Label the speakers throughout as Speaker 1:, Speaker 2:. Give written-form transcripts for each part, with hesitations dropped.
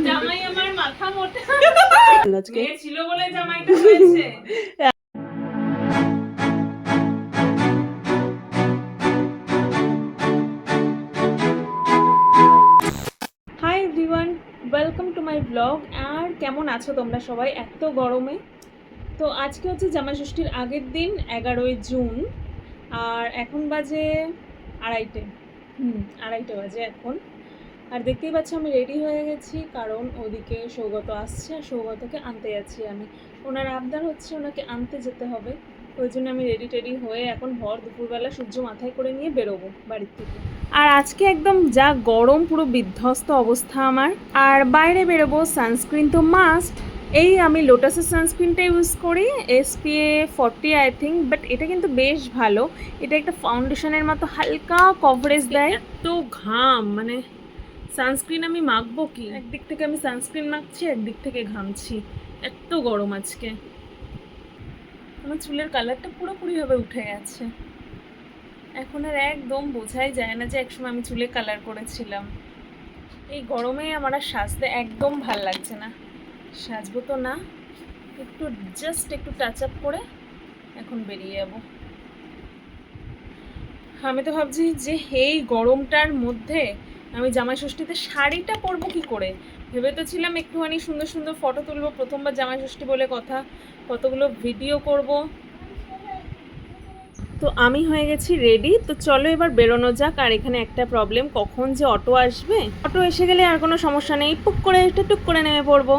Speaker 1: জামাই আমার মাথা মোটা মেয়ে ছিল বলে জামাইটা হয়েছে। Hi everyone, welcome to my blog. আর কেমন আছো তোমরা সবাই এত গরমে? তো আজকে হচ্ছে জামাই ষষ্ঠীর আগের দিন, 11ই জুন, আর এখন বাজে আড়াইটে। আড়াইটে বাজে এখন। আর দেখতেই পাচ্ছি আমি রেডি হয়ে গেছি, কারণ ওদিকে সৌগত আসছে আর সৌগতকে আনতে যাচ্ছি আমি। ওনার আবদার হচ্ছে ওনাকে আনতে যেতে হবে, ওই জন্য আমি রেডি টেডি হয়ে এখন ভর দুপুরবেলা সূর্য মাথায় করে নিয়ে বেরোবো বাড়ির থেকে। আর আজকে একদম যা গরম, পুরো বিধ্বস্ত অবস্থা আমার। আর বাইরে বেরোবো, সানস্ক্রিন তো মাস্ট। এই আমি লোটাসের সানস্ক্রিনটা ইউজ করি, SPF 40 আই থিঙ্ক, বাট এটা কিন্তু বেশ ভালো। এটা একটা ফাউন্ডেশনের মতো হালকা কভারেজ দেয়। এত ঘাম, মানে সানস্ক্রিন আমি মাখবো কি? একদিক থেকে আমি সানস্ক্রিন মাখছি, একদিক থেকে ঘামছি, এত গরম আজকে। আমার চুলের কালারটা পুরোপুরিভাবে উঠে গেছে, এখন আর একদম বোঝাই যায় না যে একসময় আমি চুলে কালার করেছিলাম। এই গরমে আমার আর সাজতে একদম ভাল লাগছে না। সাজবো তো না, একটু জাস্ট একটু টাচ আপ করে এখন বেরিয়ে যাবো। আমি তো ভাবছি যে এই গরমটার মধ্যে আমি জামাই ষষ্ঠীতে শাড়িটা পরবো কি করে। ভেবে তো ছিলাম একটুখানি সুন্দর সুন্দর ফটো তুলবো, প্রথমবার জামাই ষষ্ঠী বলে কথা, কতগুলো ভিডিও করব। তো আমি হয়ে গেছি রেডি, তো চলো এবার বেরোনো যাক। আর এখানে একটা প্রবলেম, কখন যে অটো আসবে। অটো এসে গেলে আর কোনো সমস্যা নেই, পুক করে একটা টুক করে নেমে পড়বো।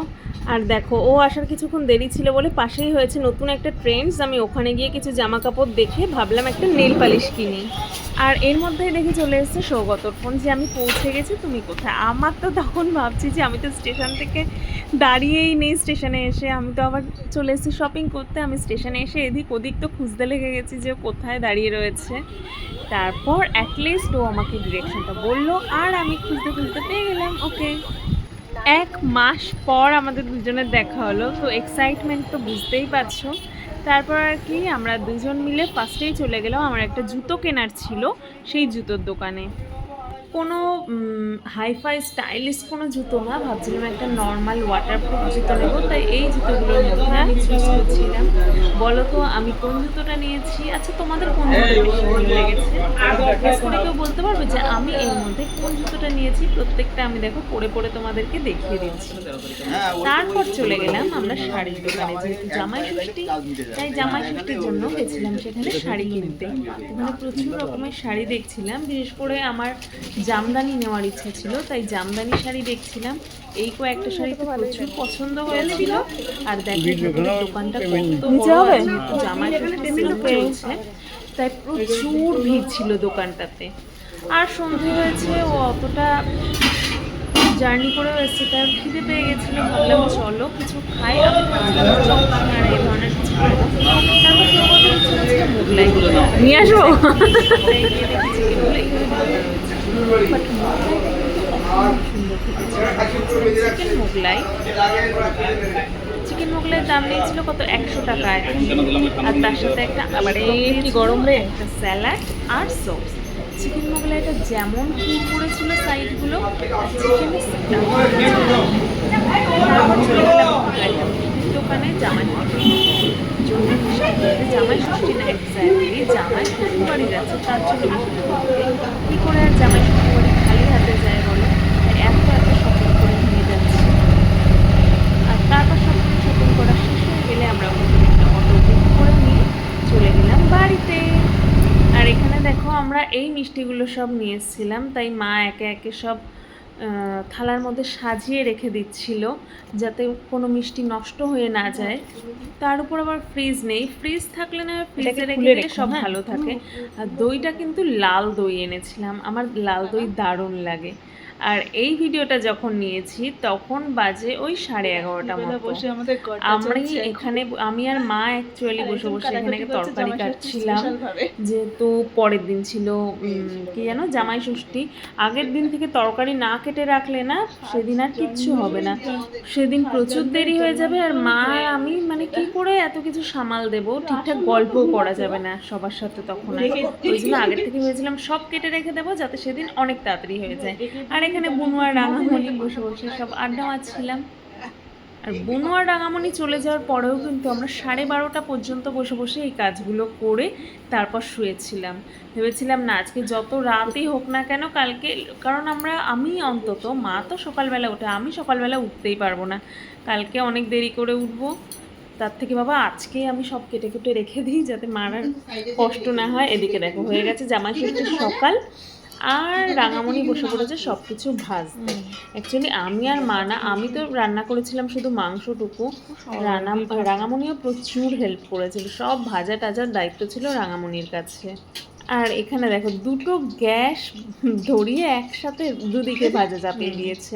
Speaker 1: আর দেখো, ও আসার কিছুক্ষণ দেরি ছিল বলে পাশেই হয়েছে নতুন একটা ট্রেন্ডস, আমি ওখানে গিয়ে কিছু জামা কাপড় দেখে ভাবলাম একটা নেল পালিশ কিনি। আর এর মধ্যেই দেখে চলে এসেছে সৌগতর ফোন যে আমি পৌঁছে গেছি, তুমি কোথায়। আমার তো তখন ভাবছি যে আমি তো স্টেশন থেকে দাঁড়িয়েই নেই, স্টেশনে এসে আমি তো আবার চলে এসেছি শপিং করতে। আমি স্টেশনে এসে এদিক ওদিক তো খুঁজতে লেগে গেছি যে কোথায় দাঁড়িয়ে রয়েছে। তারপর অ্যাটলিস্ট ও আমাকে ডিরেকশনটা বললো, আর আমি খুঁজতে খুঁজতে পেয়ে গেলাম ওকে। 1 মাস পর আমাদের দুজনের দেখা হলো, তো এক্সাইটমেন্ট তো বুঝতেই পারছো। তারপর আর কি, আমরা দুজন মিলে ফার্স্টেই চলে গেলাম, আমার একটা জুতো কেনার ছিল সেই জুতোর দোকানে। কোনো হাইফাই স্টাইলিশ কোনো জুতো না, ভাবছিলাম একটা নর্মাল ওয়াটারপ্রুফ জুতো নেবো, তাই এই জুতোগুলোর মধ্যে আমি চুজ করছিলাম। বলো তো আমি কোন জুতোটা নিয়েছি? আচ্ছা, তোমাদের কোন জুতোটা বেশি ভালো লেগেছে গেস করে কেউ বলতে পারবে যে আমি এর মধ্যে কোন জুতোটা নিয়েছি? প্রত্যেকটা আমি দেখো পরে পরে তোমাদেরকে দেখিয়ে দিচ্ছি। তারপর চলে গেলাম আমরা শাড়ির দোকানে, যেহেতু জামাই ষষ্ঠী, তাই জামাই ষষ্ঠীর জন্য গেছিলাম সেখানে শাড়ি কিনতে। ওখানে প্রচুর রকমের শাড়ি দেখছিলাম, বিশেষ করে আমার জামদানি নেওয়ার ইচ্ছা ছিল, তাই জামদানি শাড়ি দেখছিলাম। এই কয়েকটা শাড়ি তো প্রচুর পছন্দ হয়েছিল। আর দেখো দোকানটা কত বড় আছে, জামাই ষষ্ঠী চলছে, তাই প্রচুর ভিড় ছিল দোকানটাতে। আর সন্ধে হয়েছে, ও অতটা জার্নি করেও এসেছে, তার খিদে পেয়ে গেছিলো, ভাবলাম চলো কিছু খাই। আমি ভাবলাম আর এই ধরনের কিছু খাবো। তারপর সৌগত হচ্ছিল যে মোগলাইগুলো নিয়ে আসবো, চিকেন মোগলাই। চিকেন মোগলাইয়ের দাম নিয়েছিল কত, 100 টাকা। আর তার সাথে একটা আবার এই গরম রে একটা স্যালাড আর সস। চিকেন মোগলাইটা যেমন কুড়কুড়ে ছিল সাইডগুলো, দোকানে জামাই জামাই ষষ্ঠী না, এক্স্যাক্টলি জামাই শ্বশুর বাড়ি যাচ্ছে, তার জন্য কী করে আর জামাই শ্বশুর বাড়ি খালি হাতে যায় বলো। এত এত শপিং করে নিয়ে যাচ্ছি। আর তারপর শপিং করা শেষ হয়ে গেলে আমরা একটা অটো বুক করে নিয়ে চলে গেলাম বাড়িতে। আর এখানে দেখো আমরা এই মিষ্টিগুলো সব নিয়ে এসেছিলাম, তাই মা একে একে সব থালার মধ্যে সাজিয়ে রেখে দিচ্ছিল যাতে কোনো মিষ্টি নষ্ট হয়ে না যায়। তার উপর আবার ফ্রিজ নেই, ফ্রিজ থাকলে না ফ্রিজে রেখে দিলে সব ভালো থাকে। আর দইটা কিন্তু লাল দই এনেছিলাম, আমার লাল দই দারুণ লাগে। আর এই ভিডিওটা যখন নিয়েছি তখন বাজে ওই 11:30 মতো। এখানে আমি আর মা অ্যাকচুয়ালি বসে বসে এখানে তরকারি কাটছিলাম, যেহেতু পরের দিন ছিল কি জানো জামাই ষষ্ঠী। আগের দিন থেকে তরকারি না কেটে রাখলে না সেদিন আর কিচ্ছু হবে না, সেদিন প্রচুর দেরি হয়ে যাবে। আর মা আর আমি মানে কি করে এত কিছু সামাল দেবো, ঠিকঠাক গল্পও করা যাবে না সবার সাথে তখন। ওই জন্য আগের থেকে ভেবেছিলাম সব কেটে রেখে দেবো যাতে সেদিন অনেক তাড়াতাড়ি হয়ে যায়। আর এখানে বুনু আর রাঙামণি বসে বসে সব আড্ডা মারছিলাম। আর বুনু আর রাঙামণি চলে যাওয়ার পরেও কিন্তু আমরা 12:30 পর্যন্ত বসে বসে এই কাজগুলো করে তারপর শুয়েছিলাম। ভেবেছিলাম না আজকে যত রাতই হোক না কেন কালকে, কারণ আমি অন্তত, মা তো সকালবেলা ওঠে, আমি সকালবেলা উঠতেই পারবো না, কালকে অনেক দেরি করে উঠবো। তার থেকে বাবা আজকে আমি সব কেটে কুটে রেখে দিই যাতে মার আর কষ্ট না হয়। এদিকে দেখো হয়ে গেছে জামাই ষষ্ঠীর সকাল, আর রাঙামণি বসে পড়েছে সব কিছু ভাজতে। অ্যাকচুয়ালি আমি আর মা না, আমি তো রান্না করেছিলাম শুধু মাংসটুকু, রাঙামণিও প্রচুর হেল্প করেছিল, সব ভাজা টাজার দায়িত্ব ছিল রাঙামণির কাছে। আর এখানে দেখো দুটো গ্যাস ধরিয়ে একসাথে দুদিকে ভাজা চাপিয়ে দিয়েছে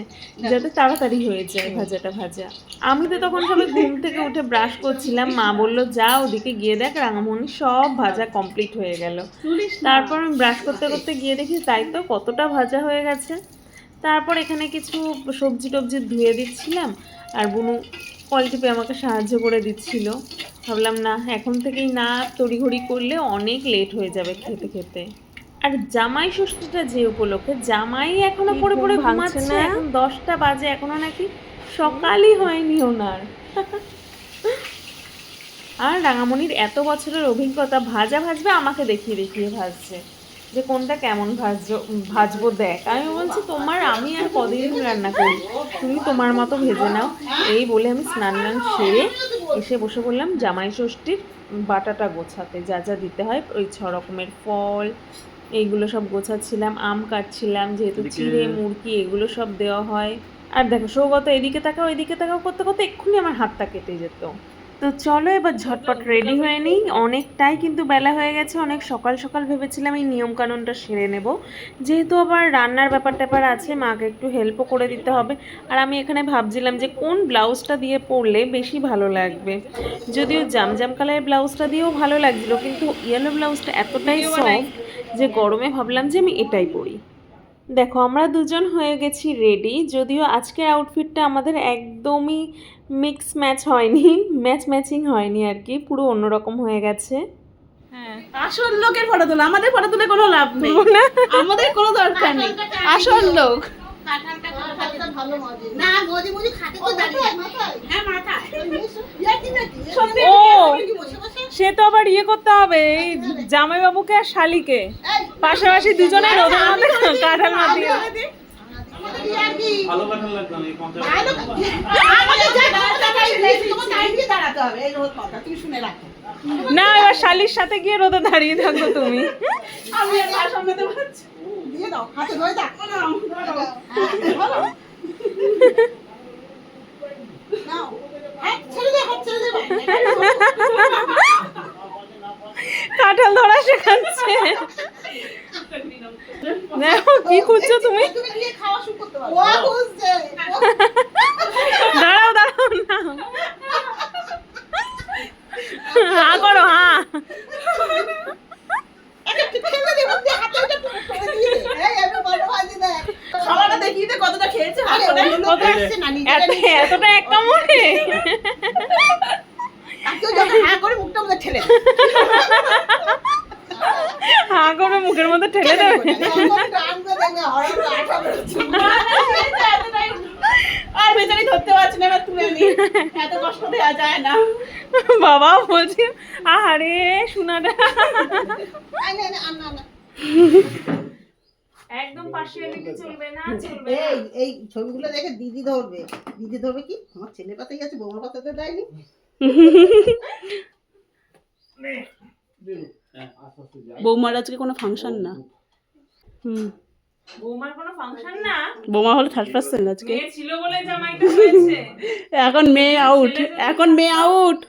Speaker 1: যাতে তাড়াতাড়ি হয়ে যায় ভাজাটা ভাজা। আমি তো তখন সবাই ঘুম থেকে উঠে ব্রাশ করছিলাম, মা বললো যা ওদিকে গিয়ে দেখ রাঙামণি সব ভাজা কমপ্লিট হয়ে গেল। তারপর আমি ব্রাশ করতে করতে গিয়ে দেখি তাই তো কতটা ভাজা হয়ে গেছে। তারপর এখানে কিছু সবজি টবজি ধুয়ে দিচ্ছিলাম আর বুনু কল টিপে আমাকে সাহায্য করে দিচ্ছিল। ভাবলাম না এখন থেকেই না তড়িঘড়ি করলে অনেক লেট হয়ে যাবে খেতে খেতে। আর জামাই ষষ্ঠীটা যে উপলক্ষে, জামাই এখনো পড়ে পড়ে ঘুমাচ্ছে না, এখন 10টা বাজে, এখনো নাকি সকালই হয়নি ওনার। আর রাঙামণির এত বছরের অভিজ্ঞতা, ভাজা ভাজবে আমাকে দেখিয়ে দেখিয়ে ভাজছে যে কোনটা কেমন ভাজবো দেখ। আমি বলছি তোমার, আমি আর কদিন রান্না করি, তুমি তোমার মতো ভেজে নাও। এই বলে আমি স্নান সেরে এসে বসে বললাম জামাই ষষ্ঠীর বাটাটা গোছাতে, যা যা দিতে হয় ওই 6 রকমের ফল এইগুলো সব গোছাচ্ছিলাম, আম কাটছিলাম, যেহেতু চিড়ে মুরগি এগুলো সব দেওয়া হয়। আর দেখো সৌগত এদিকে তাকাও এদিকে তাকাও করতে করতে এক্ষুনি আমার হাতটা কেটে যেত। তো চলো এবার ঝটপট রেডি হয়ে নিই, অনেকটাই কিন্তু বেলা হয়ে গেছে, অনেক সকাল সকাল ভেবেছিলাম এই নিয়মকানুনটা সেরে নেব, যেহেতু আবার রান্নার ব্যাপার আছে, মাকে একটু হেল্পও করে দিতে হবে। আর আমি এখানে ভাবছিলাম যে কোন ব্লাউজটা দিয়ে পরলে বেশি ভালো লাগবে, যদিও জামজাম কালারের ব্লাউজটা দিয়েও ভালো লাগছিল, কিন্তু ইয়েলো ব্লাউজটা এতটাই সফট যে গরমে ভাবলাম যে আমি এটাই পরি। দেখো আমরা দুজন হয়ে গেছি রেডি, যদিও আজকের আউটফিটটা আমাদের একদমই মিক্স ম্যাচ হয়নি, ম্যাচিং হয়নি আর কি, পুরো অন্যরকম হয়ে গেছে।
Speaker 2: হ্যাঁ, আসল লোকের ফটো তোলা, আমাদের ফটো তুলে কোনো লাভ নেই, আমাদের কোনো দরকার নেই, আসল লোক।
Speaker 1: ও সে তো আবার ইয়ে করতে হবে, এই জামাইবাবুকে আর শালিকে পাশাপাশি দুজনে রোদের মধ্যে কাঁঠাল মাতিয়ে। না এবার শালির সাথে গিয়ে রোদে দাঁড়িয়ে থাকো তুমি। কাঁঠাল ধরা শেখাচ্ছে, দেখো কি খুঁজছো তুমি, দাঁড়াও দাঁড়াও না, হা করো হা।
Speaker 2: খাওয়াটা দেখিয়ে দে কতটা খেয়েছে,
Speaker 1: এতটা এক কামড়ে
Speaker 2: হ্যাঁ করে মুখটা মধ্যে ঠেলে
Speaker 1: হা করে মুখের মধ্যে ঠেলে দেবে।
Speaker 2: আর বেচারি ধরতে পারছি না, তুলে নি, এত কষ্ট দেওয়া যায় না।
Speaker 1: বাবা বলছি আরে শোনাটা একদম পার্সিয়ালিটি চলবে না, চলবে না।
Speaker 3: এই ছবিগুলো দেখে দিদি ধরবে কি আমার ছেলের পাতে গেছে, বৌমার পাতাতে দেয়নি।
Speaker 2: বৌমার আজকে কোনো ফাংশন না,
Speaker 1: বৌমার কোনো ফাংশন না,
Speaker 2: বৌমা হলো 3rd আজকে,
Speaker 1: মেয়ে ছিল বলে জামাইটা হয়েছে,
Speaker 2: এখন মেয়ে আউট, এখন মেয়ে আউট।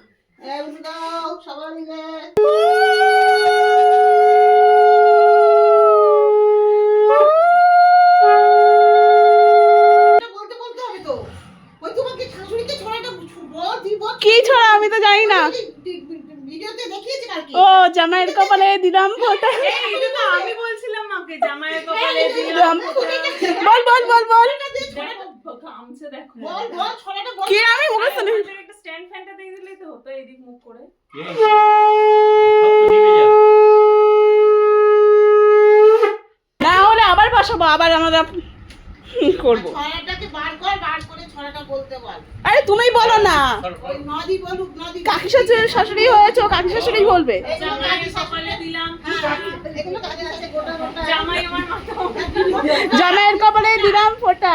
Speaker 3: সবাই মিলে
Speaker 2: কি ছড়া আমি তো জানি না, ও জামাইয়ের কপালে দিলাম ফোঁটা,
Speaker 1: এটা তো আমি বলছিলাম মাকে জামাইয়ের কপালে দিলাম।
Speaker 2: বল বল বল বল,
Speaker 1: গামছা দেখো
Speaker 2: কি আমি মুখস্থ নেই,
Speaker 1: একটা স্ট্যান্ড ফ্যানটা দিয়ে দিলেই তো হতো এদিক মুখ করে।
Speaker 2: না হলে আবার বসাবো, আবার আমরা করবো।
Speaker 3: ছড়াটাকে বার করে ছড়াটা বলতে বল।
Speaker 2: আরে তুমি বলো না,
Speaker 3: ওই নদী বলুক, নদী।
Speaker 2: কাকি শাশুড়ি হয়েছে, কাকি শাশুড়ি বলবে।
Speaker 1: জামাইয়ের কপালে দিলাম
Speaker 3: এগুলো কাজের সাথে গোটা গোটা।
Speaker 1: জামাই আমার মাথা
Speaker 2: জামাইয়ের কপালে দিলাম ফোঁটা,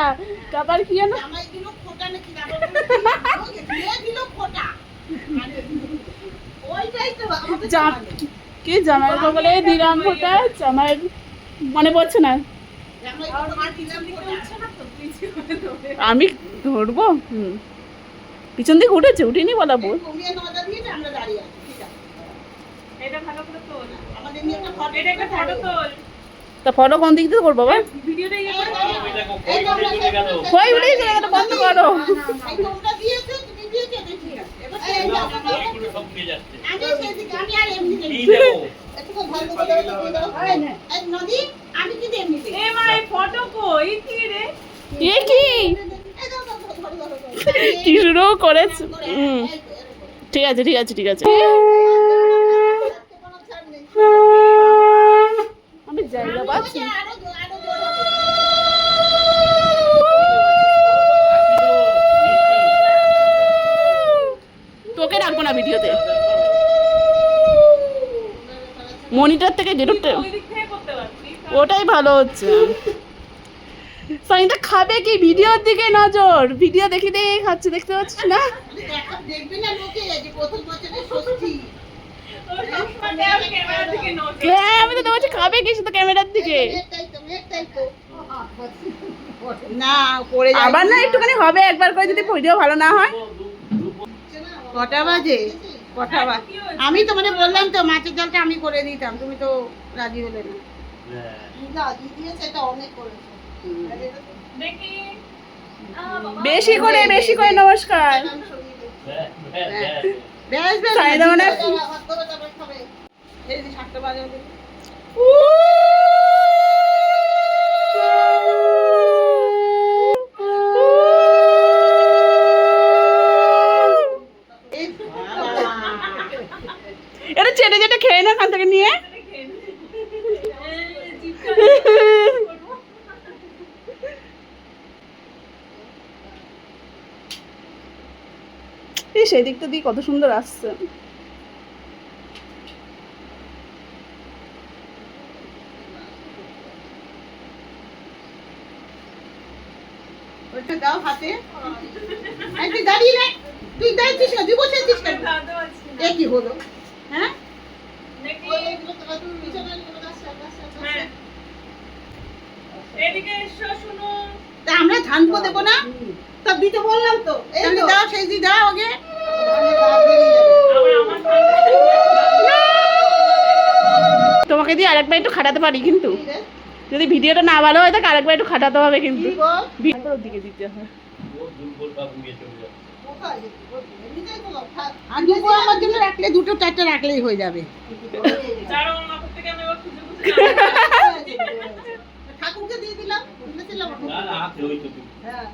Speaker 2: তারপর কি জানো
Speaker 3: জামাই দিল ফোঁটা নাকি দিয়ে দিল ফোঁটা। ওইটাই তো আমাদের
Speaker 2: কি জামাইয়ের কপালে দিলাম ফোঁটা, জামাইয়ের মনে পড়ছে না,
Speaker 3: জামাই তোমার দিলাম ফোঁটা।
Speaker 2: আমি ধরবো। পিছন দিকে উঠেছে, উঠিনি বলা বল।
Speaker 3: কমিয়ে নজর দিয়েছে, আমরা দাঁড়িয়ে আছি। ঠিক আছে,
Speaker 1: এটা ভালো করে তোল,
Speaker 3: আমাদের নিয়ে একটা ফটো।
Speaker 1: এটা একটা ফটো তোল,
Speaker 2: তা ফটো কোন দিক থেকে করবো বাবা?
Speaker 1: ভিডিওটা ইয়ে করে
Speaker 3: এই তোমরা
Speaker 2: হয়ে উঠেই চলে গেল, বন্ধ করো।
Speaker 3: এই তোমরা দিয়েছো, তুমি দিয়েছো, ঠিক আছে। এবার সেই যাবে। আমি সেদিকে আমি আর এমনি একটু ভালো করে দিয়ে দাও। এই নদী, আমি কি এমনি দিই?
Speaker 1: এ মা এই ফটো কই কি রে?
Speaker 2: এ কি
Speaker 3: এই দাও, ধরো।
Speaker 2: কি শুরু করেছে? ঠিক আছে ঠিক আছে ঠিক আছে, আমি জায়গা পাচ্ছি। তোকে রাখবো না ভিডিওতে, মনিটর থেকে যেটুকটা
Speaker 1: ওই দিক থেকে করতে পারছি।
Speaker 2: ওটাই ভালো হচ্ছে। সাইনটা খাবে কি? ভিডিওর দিকে নজর, ভিডিও দেখে দেখে খাচ্ছে, দেখতে পাচ্ছিস না?
Speaker 3: দেখবে না লোকে যে প্রথম বছরের ষষ্ঠী।
Speaker 1: ওর সবসময় ক্যামেরা থেকে নজর।
Speaker 2: হ্যাঁ আমি তো বলছি খাবে কি শুধু ক্যামেরার দিকে।
Speaker 3: মেঘটাই তো। না পড়ে যায়।
Speaker 2: আবার না একটুখানি হবে একবার করে, যদি ভিডিও ভালো না হয়।
Speaker 3: কটা বাজে? আমি তো মানে বললাম তো মাছের জলটা আমি করে দিতাম, তুমি তো রাজি হলে না। না দিদিয়েছে, এটা অনেক করেছে।
Speaker 1: দেখি
Speaker 2: বেশি করে নমস্কার।
Speaker 3: বেশ বেশ
Speaker 2: সাইদা মানে
Speaker 3: এই যে 7টা বাজে ওদের। এই
Speaker 2: এটা চেটে চেটে খেয়ে না, খান থেকে নিয়ে। এই সেই দিকটা দিয়ে কত সুন্দর আসছে।
Speaker 3: ওইটা দাও হাতে। এই তুই দাঁড়িয়ে নে, তুই দাঁড়িয়েছিস না, তুই বসেছিস কেন?
Speaker 1: দাদু আছে না।
Speaker 3: এ কি হলো? হ্যাঁ
Speaker 1: দেখি
Speaker 3: এগুলো তো তুই পিছনে এগুলো দাস।
Speaker 1: হ্যাঁ এদিকে এসো শুনো।
Speaker 3: তা আমরা ধান কো দেব না? তা দিতে বললাম তো। এই তো দাও, সেই দি দাও আগে।
Speaker 1: আবার আমার
Speaker 2: তোমাকে দিয়ে আরেকবার একটু খাটাতে পারি, কিন্তু যদি ভিডিওটা না ভালো হয় তাকে আরেকবার একটু খাটাতে হবে, কিন্তু ভিডিওর দিকে দিতে হয়।
Speaker 3: আর দুটো আমার জন্য রাখলে, দুটো চারটে রাখলেই হয়ে যাবে।
Speaker 1: যারা ওর মাথার থেকে আমি এবার খুঁজে খুঁজে
Speaker 3: ঠাকুরকে দিয়ে দিলাম, দিলাম। হ্যাঁ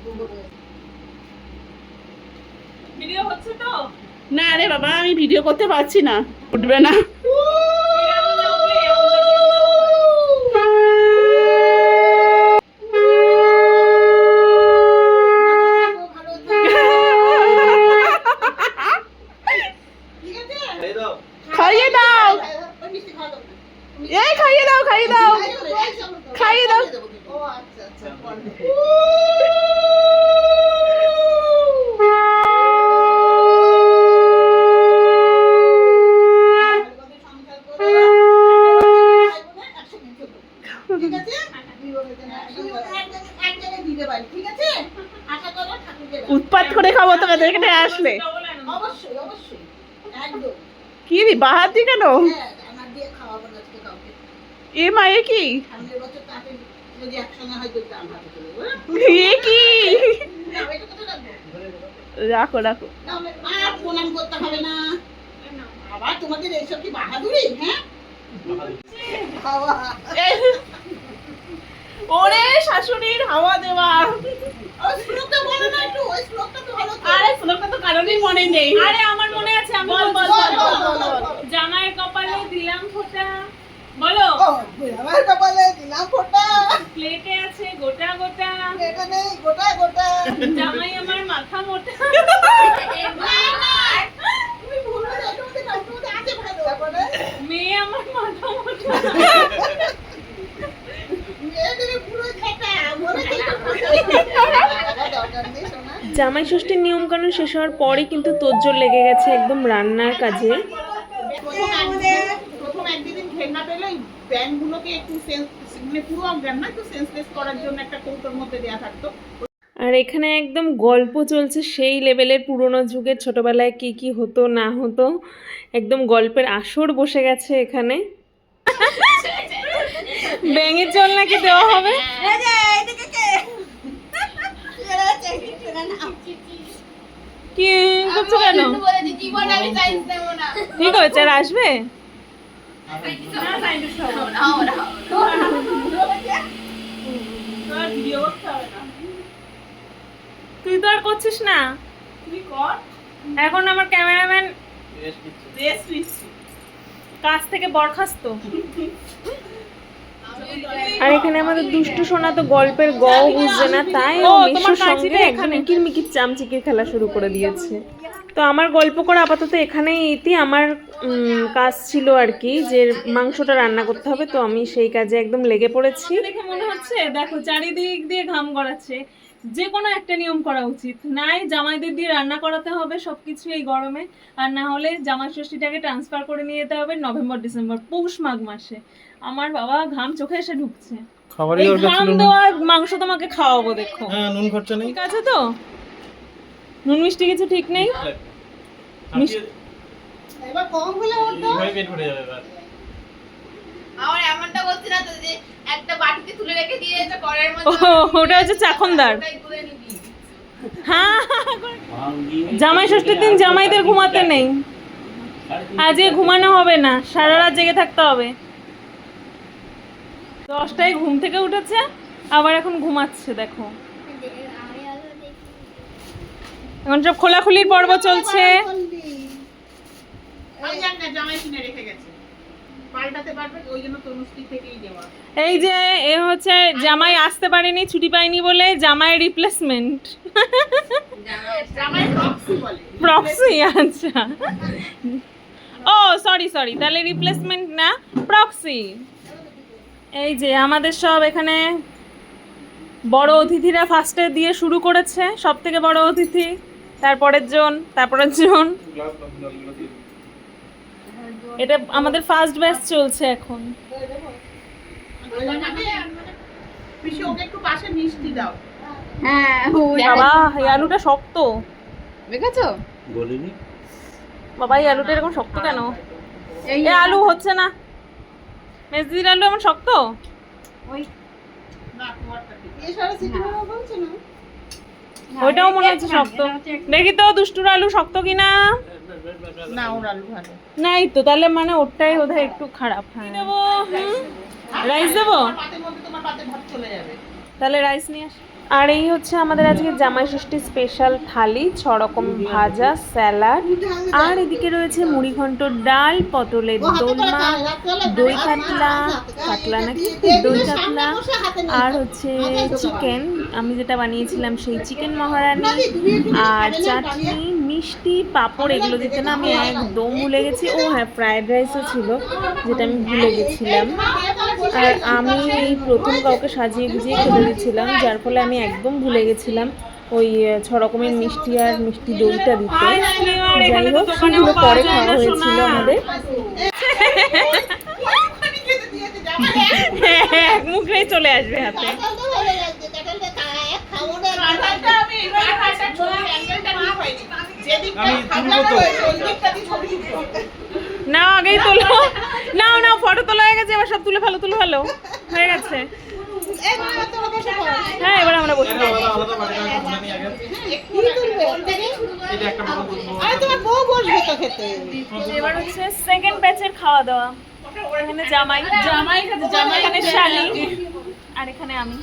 Speaker 1: ভিডিও হচ্ছে তো?
Speaker 2: না রে বাবা, আমি ভিডিও করতে পারছি না, উঠবে না। খাইয়ে দাও, এই খাইয়ে দাও, খাইয়ে দাও, খাইয়ে দাও।
Speaker 3: ও আচ্ছা আচ্ছা।
Speaker 2: উৎপাত করে খাবো তোমাদের এখানে আসলে।
Speaker 3: অবশ্যই অবশ্যই একদম।
Speaker 2: কি দি বাহাতি কেন?
Speaker 3: হ্যাঁ আমার দিয়ে খাওয়াবো না আজকে কাউকে।
Speaker 2: এ মায়ে কি
Speaker 3: সামনের বছর তাকে যদি একসঙ্গে হয় তো দাম হাতে চলে যাবে।
Speaker 2: এ কি
Speaker 3: না এটা কত রাখবো?
Speaker 2: রাখো রাখো।
Speaker 3: না আর প্রণাম করতে হবে না। আবার তোমাদের এইসব কি বাহাদুরি? হ্যাঁ খাওয়া।
Speaker 2: ওরে শাশুড়ির হাওয়া দেওয়া।
Speaker 3: ওই শ্লোকটা বলো না একটু, ওই শ্লোকটা তো ভালো।
Speaker 2: আরে শ্লোকটা তো কারণেই মনে নেই।
Speaker 1: আরে আমার মনে আছে, আমি
Speaker 2: বল, বল,
Speaker 1: বলছি।
Speaker 2: বল, বল, বল, বল।
Speaker 1: জামাইয়ের কপালে দিলাম ফোঁটা, বলো।
Speaker 3: ও আমার কপালে দিলাম ফোঁটা,
Speaker 1: প্লেটে আছে গোটা গোটা,
Speaker 3: এটা নেই গোটা গোটা।
Speaker 1: জামাই আমার মাথা মোটা।
Speaker 3: তুমি ভুল করে অটোমেটিক কাস্টমারদের আছে ভালো। তারপরে
Speaker 1: মেয়ে আমার মাথা মোটা।
Speaker 3: মেয়েদের পুরো খেটা বলে দরকার নেই শোনা।
Speaker 1: জামাই ষষ্ঠীর নিয়ম কানুন শেষ হওয়ার পরে কিন্তু তোড়জোড় লেগে গেছে একদম রান্নার কাজে।
Speaker 2: প্রথম একদিন ঘেন্না পেলে ব্যাংকগুলোকে একটু মানে পুরো অজ্ঞান না, একটু সেন্সলেস করার জন্য একটা কৌটোর মধ্যে দেওয়া থাকতো।
Speaker 1: আর এখানে একদম গল্প চলছে সেই লেভেলের, পুরোনো যুগের ছোটবেলায় কি কি হতো না হতো, একদম গল্পের আসর বসে গেছে এখানে। ব্যাঙের জল নাকি দেওয়া হবে। কি করছো কেন? ঠিক হয়েছে, আর আসবে? তুই তো আর করছিস না,
Speaker 2: তুই কর,
Speaker 1: এখন আমার ক্যামেরাম্যান
Speaker 2: রেস্ট নিচ্ছি।
Speaker 1: কাজ থেকে বরখাস্ত। আর এখানে আমাদের দুষ্টু সোনা তো গল্পের গও বুঝছে না, তাই ও মিশুর সঙ্গে একদম ইকির মিকির চামচিকির খেলা শুরু করে দিয়েছে। তো আমার গল্প করা আপাতত এখানেই ইতি। আমার কাজ ছিল আর কি যে মাংসটা রান্না করতে হবে, তো আমি সেই কাজে একদম লেগে পড়েছি। দেখে মনে হচ্ছে দেখো চারিদিক দিয়ে ঘাম গড়াচ্ছে, যে কোনো একটা নিয়ম করা উচিত। নাই জামাইদের দিয়ে রান্না করাতে হবে সবকিছু এই গরমে, আর না হলে জামাই ষষ্ঠীটাকে ট্রান্সফার করে নিয়ে যেতে হবে নভেম্বর ডিসেম্বর, পৌষ মাঘ মাসে। আমার বাবা ঘাম চোখে এসে ঢুকছে।
Speaker 4: খাবারই
Speaker 1: এই
Speaker 4: দরকার
Speaker 1: ঘাম
Speaker 4: ছিল না।
Speaker 1: দেওয়া মাংস তোমাকে খাওয়াবো দেখো।
Speaker 4: হ্যাঁ, নুন খরচা নেই।
Speaker 1: ঠিক আছে তো? নুন মিষ্টি কিছু ঠিক নেই?
Speaker 3: এবার কম হলে হতো।
Speaker 4: এইভাবে পেট ভরে যাবে এবার।
Speaker 5: আমার এমনটা করছি না তো যে একটা বাটিতে তুলে রেখে দিয়ে এটা কড়াইয়ের
Speaker 1: ও,
Speaker 5: মধ্যে
Speaker 1: ওটা হচ্ছে চাখনদার।
Speaker 5: ওটাই তুলে নিবি।
Speaker 1: হ্যাঁ, জামাই ষষ্ঠীর দিন জামাইদের ঘুমাতে নেই, আজকে ঘুমানো হবে না, সারা রাত জেগে থাকতে হবে। 10টায় ঘুম থেকে উঠেছে, আবার এখন ঘুমাচ্ছে দেখো। এখন সব খোলাখুলির পর্ব চলছে।
Speaker 2: আমি জানি না জামাই কিনে রেখে গেছে, পাল্টাতে পারবে, ওই জন্য তনুশ্রী থেকেই দেওয়া।
Speaker 1: এই যে এ হচ্ছে জামাই আসতে পারেনি, ছুটি পায়নি বলে জামাইয়ের রিপ্লেসমেন্ট।
Speaker 2: জামাই প্রক্সি বলে।
Speaker 1: প্রক্সি, আচ্ছা। ও সরি সরি, তাহলে রিপ্লেসমেন্ট না, প্রক্সি। এই যে আমাদের সব এখানে বড় অতিথিরা ফার্স্টে দিয়ে শুরু করেছে, সব থেকে বড় অতিথি, তারপরের জন, তারপরের জন। এটা আমাদের ফার্স্ট ব্যাচ চলছে এখন।
Speaker 2: পিসি ওকে একটু পাশে মিষ্টি দাও।
Speaker 1: বাবা এই আলুটা শক্ত,
Speaker 5: দেখেছো?
Speaker 4: বলিনি।
Speaker 1: বাবা এই আলুটা এরকম শক্ত কেন? এই আলু হচ্ছে না, মেজদির আলু এমন শক্ত।
Speaker 2: না, তোমারটা ঠিক।
Speaker 3: এই সারা সিটি বাবা বলছে না।
Speaker 1: ওইটাও মনে হচ্ছে শক্ত। দেখি তো দুষ্টুর আলু শক্ত কিনা।
Speaker 2: না, ওর আলু ভালো।
Speaker 1: নাই তো, তাহলে মানে ওটাই বোধহয় একটু খারাপ। হ্যাঁ দেবো, রাইস দেবো,
Speaker 2: পাতের মধ্যে তোমার পাতে ভাত চলে যাবে।
Speaker 1: তাহলে রাইস নিয়ে আসি। আর এই হচ্ছে আমাদের আজকে জামাই ষষ্ঠীর স্পেশাল থালি, 6 রকম ভাজা, স্যালাড, আর এদিকে রয়েছে মুড়ি ঘন্ট, ডাল, পটলের দোলমা, দই কাতলা, কাতলা নাকি দই কাতলা, আর হচ্ছে চিকেন, আমি যেটা বানিয়েছিলাম সেই চিকেন মহারানি, আর চাটনি, মিষ্টি, পাঁপড়, এগুলো দিতে না আমি একদম ভুলে গেছি। ও হ্যাঁ, ফ্রায়েড রাইসও ছিল যেটা আমি ভুলে গেছিলাম। আর আমি এই প্রথম কাউকে সাজিয়ে গুজিয়ে খেতে দিচ্ছিলাম, যার ফলে আমি একদম ভুলে গেছিলাম ওই 6 রকমের মিষ্টি আর মিষ্টি দইটা দিতে। যাই হোক, সেগুলো পরে খাওয়া হয়েছিল আমাদের।
Speaker 2: ওখানে খেতে দিয়েছে জামাই।
Speaker 1: এক মুখেই চলে আসবে হাতে।
Speaker 3: কাঁঠালটা ভালো লাগছে, কাঁঠালটা খাবো না।
Speaker 2: কাঁঠালটা আমি এইভাবে কাটার ছবি অ্যাঙ্গেলটা ঠিক হয়নি। যেদিকটা
Speaker 4: আমি
Speaker 2: খাবলা
Speaker 4: তুলবো তো।
Speaker 2: হয়েছে, ওই দিকটা দিয়ে ছবি তুলবো।
Speaker 1: নাও আগেই তোলো, নাও নাও, ফটো তোলা হয়ে গেছে, এবার সব তুলে ফেলো, তুলে ফেলো, হয়ে গেছে।
Speaker 3: এই বাবা তোরা বসে পড়।
Speaker 1: হ্যাঁ এবার আমরা বসে
Speaker 4: এটা
Speaker 1: পড়বো।
Speaker 4: আলাদা আলাদা বাড়িতে আমি ঘুমানি আগে।
Speaker 3: কি তুলবে?
Speaker 4: এটা একটা বড় তুলবো।
Speaker 3: আরে তোমার বউ বসবে তো খেতে।
Speaker 1: এবার হচ্ছে সেকেন্ড ব্যাচের খাওয়া দাওয়া। এখানে জামাই,
Speaker 2: জামাই খাচ্ছে, জামাই
Speaker 1: এখানে শালি, আর এখানে আমি।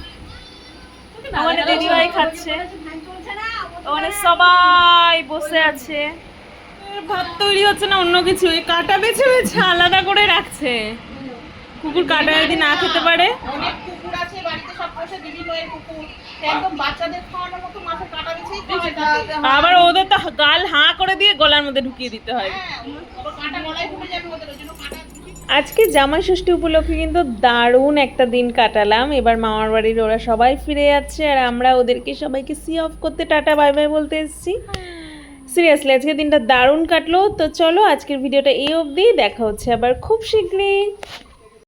Speaker 1: আমাদের দিদিভাই খাচ্ছে, ওখানে সবাই বসে আছে। ভাত তৈরি হচ্ছে না অন্য কিছু, এই কাটা বেছে বেছে আলাদা করে রাখছে। কুকুর কাটা যদি না খেতে পারে?
Speaker 3: অনেক কুকুর আছে বাড়িতে, সব পোষে দিদি নয়ের কুকুর, একদম বাচ্চাদের খাওয়ানোর মতো মাছের কাটা বেছেই খাওয়ায় তাকে।
Speaker 1: আবার ওদের তো গাল হাঁ করে দিয়ে গলার মধ্যে ঢুকিয়ে দিতে হয়।
Speaker 3: হ্যাঁ, আবার কাঁটা গলায় ঢুকে যাবে ওদের, ওই জন্য কাঁটা
Speaker 1: আজকে জামাই ষষ্ঠী উপলক্ষে কিন্তু দারুণ একটা দিন কাটালাম। এবার মামার বাড়ির ওরা সবাই ফিরে যাচ্ছে আর আমরা ওদেরকে সবাইকে সি অফ করতে টাটা বাই বাই বলতে এসেছি। সিরিয়াসলি আজকে দিনটা দারুণ কাটলো। তো চলো আজকের ভিডিওটা এই অবধি, দেখা হচ্ছে আবার খুব শীঘ্রই।